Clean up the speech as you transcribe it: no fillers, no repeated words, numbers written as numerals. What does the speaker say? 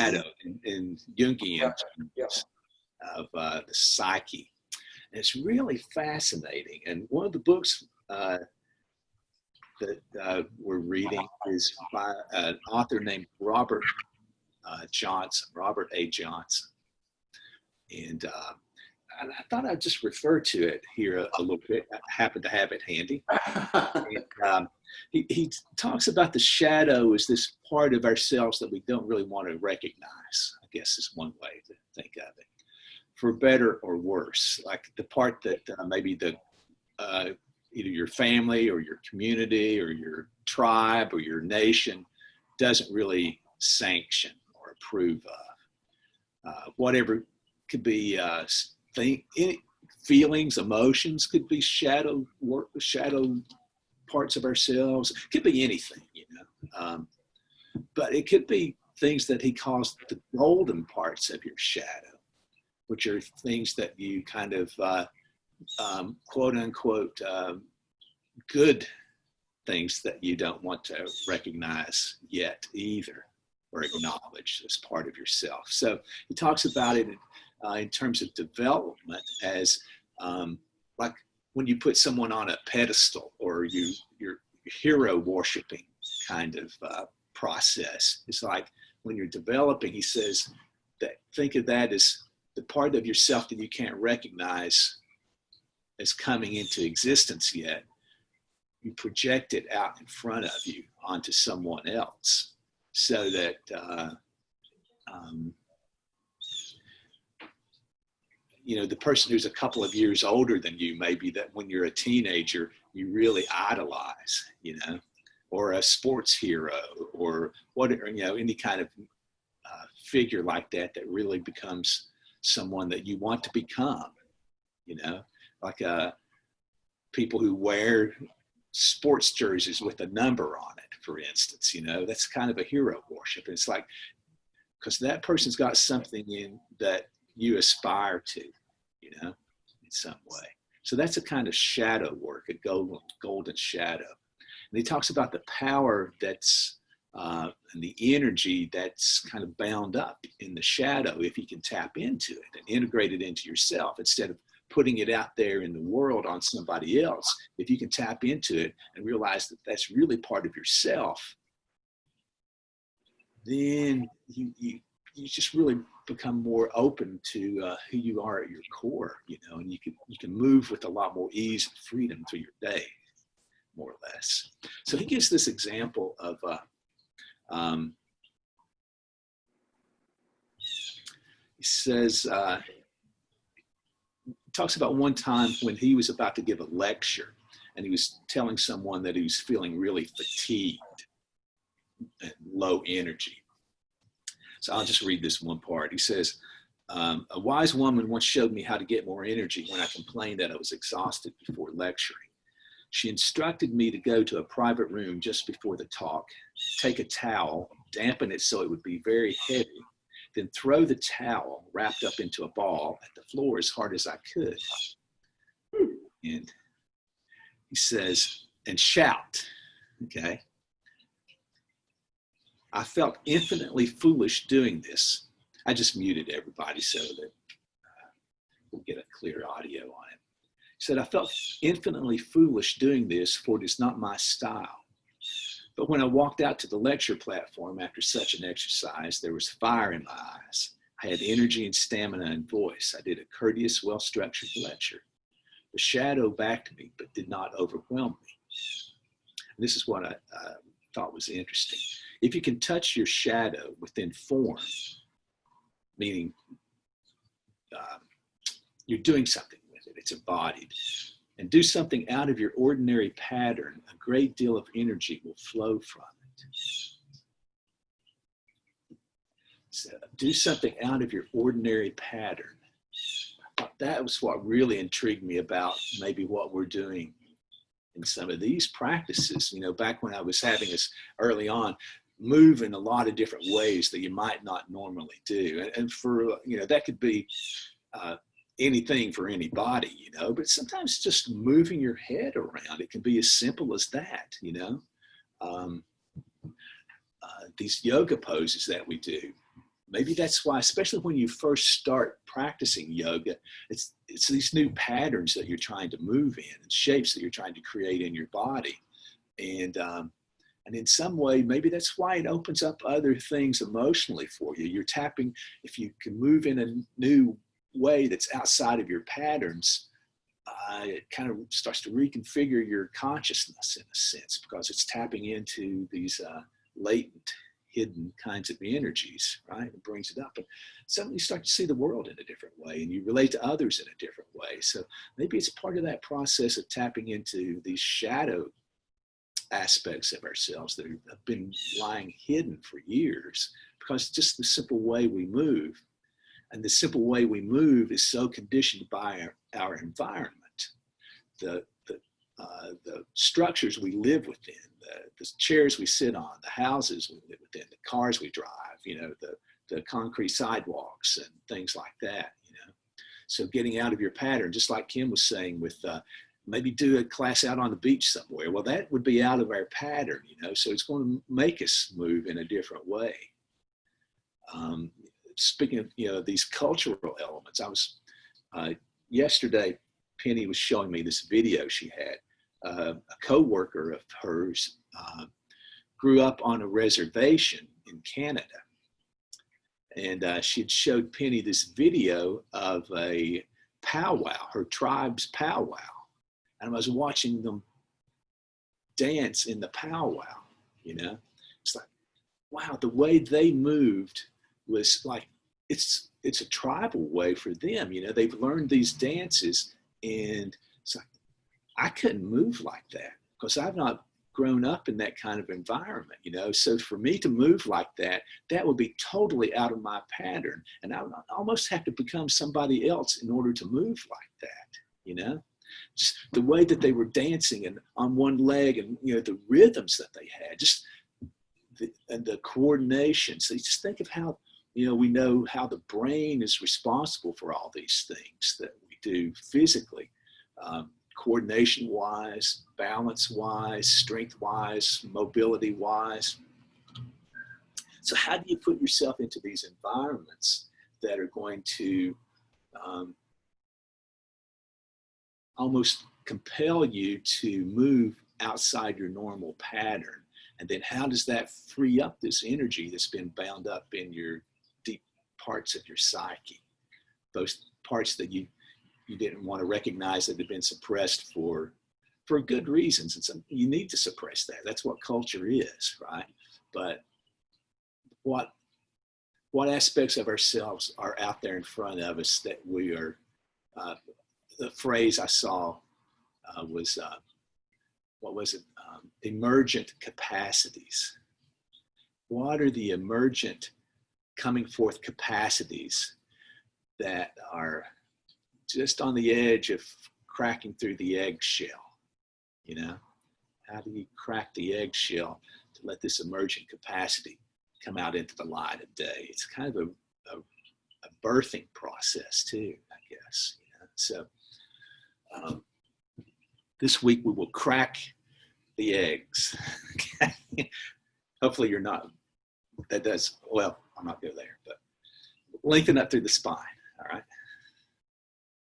shadow in Jungian Yeah. terms of the psyche. And it's really fascinating. And one of the books that we're reading is by an author named Robert A. Johnson. And I thought I'd just refer to it here a little bit. I happen to have it handy. And, he talks about the shadow as this part of ourselves that we don't really want to recognize, I guess is one way to think of it, for better or worse. Like the part that maybe either your family or your community or your tribe or your nation doesn't really sanction or approve of. Whatever could be feelings, emotions could be shadow parts of ourselves. It could be anything, but it could be things that he calls the golden parts of your shadow, which are things that you kind of quote unquote good things that you don't want to recognize yet either or acknowledge as part of yourself. So he talks about it in terms of development as like when you put someone on a pedestal or you're hero worshiping kind of process. It's like when you're developing, he says that think of that as the part of yourself that you can't recognize as coming into existence yet. You project it out in front of you onto someone else so that the person who's a couple of years older than you, maybe that when you're a teenager, you really idolize, or a sports hero or whatever, any kind of figure like that really becomes someone that you want to become, like people who wear sports jerseys with a number on it, for instance, that's kind of a hero worship. It's like, because that person's got something in that you aspire to, in some way. So that's a kind of shadow work, a golden shadow. And he talks about the power that's and the energy that's kind of bound up in the shadow if you can tap into it and integrate it into yourself instead of putting it out there in the world on somebody else. If you can tap into it and realize that that's really part of yourself, then you just really become more open to who you are at your core, and you can move with a lot more ease and freedom through your day, more or less. So he gives this example of he says, talks about one time when he was about to give a lecture and he was telling someone that he was feeling really fatigued and low energy. So I'll just read this one part. He says, a wise woman once showed me how to get more energy when I complained that I was exhausted before lecturing. She instructed me to go to a private room just before the talk, take a towel, dampen it so it would be very heavy, then throw the towel wrapped up into a ball at the floor as hard as I could. And he says, and shout, okay? I felt infinitely foolish doing this. I just muted everybody so that we'll get a clear audio on it. He said, I felt infinitely foolish doing this, for it is not my style. But when I walked out to the lecture platform after such an exercise, there was fire in my eyes. I had energy and stamina and voice. I did a courteous, well-structured lecture. The shadow backed me, but did not overwhelm me. And this is what I thought was interesting. If you can touch your shadow within form, meaning you're doing something with it, it's embodied, and do something out of your ordinary pattern, a great deal of energy will flow from it. So do something out of your ordinary pattern. I thought that was what really intrigued me about maybe what we're doing in some of these practices. Back when I was having us early on, move in a lot of different ways that you might not normally do. And for, that could be anything for anybody, but sometimes just moving your head around, it can be as simple as that, these yoga poses that we do, maybe that's why, especially when you first start practicing yoga, it's these new patterns that you're trying to move in and shapes that you're trying to create in your body. And in some way, maybe that's why it opens up other things emotionally for you. You're tapping, if you can move in a new way that's outside of your patterns, it kind of starts to reconfigure your consciousness in a sense, because it's tapping into these latent, hidden kinds of energies, right? It brings it up, and suddenly you start to see the world in a different way, and you relate to others in a different way. So maybe it's part of that process of tapping into these shadow aspects of ourselves that have been lying hidden for years, because just the simple way we move, and the simple way we move is so conditioned by our environment, the structures we live within, the chairs we sit on, the houses we live within, the cars we drive, the concrete sidewalks and things like that, So getting out of your pattern, just like Kim was saying with maybe do a class out on the beach somewhere. Well, that would be out of our pattern, so it's going to make us move in a different way. Speaking of, these cultural elements, I was, yesterday, Penny was showing me this video she had. A co-worker of hers grew up on a reservation in Canada. And she had showed Penny this video of a powwow, her tribe's powwow. And I was watching them dance in the powwow, It's like, wow, the way they moved was like, it's a tribal way for them, They've learned these dances, and it's like, I couldn't move like that because I've not grown up in that kind of environment, So for me to move like that, that would be totally out of my pattern. And I would almost have to become somebody else in order to move like that, Just the way that they were dancing and on one leg, and, the rhythms that they had, just the coordination. So you just think of how, we know how the brain is responsible for all these things that we do physically. Coordination-wise, balance-wise, strength-wise, mobility-wise. So how do you put yourself into these environments that are going to almost compel you to move outside your normal pattern? And then how does that free up this energy that's been bound up in your deep parts of your psyche? Those parts that you didn't want to recognize that had been suppressed for good reasons. And so you need to suppress that. That's what culture is, right? But what aspects of ourselves are out there in front of us that we are, the phrase I saw was, what was it? Emergent capacities. What are the emergent coming forth capacities that are just on the edge of cracking through the eggshell? How do you crack the eggshell to let this emergent capacity come out into the light of day? It's kind of a birthing process too, I guess. So this week we will crack the eggs. Hopefully you're not. That does, well, I'm not going there, but lengthen up through the spine.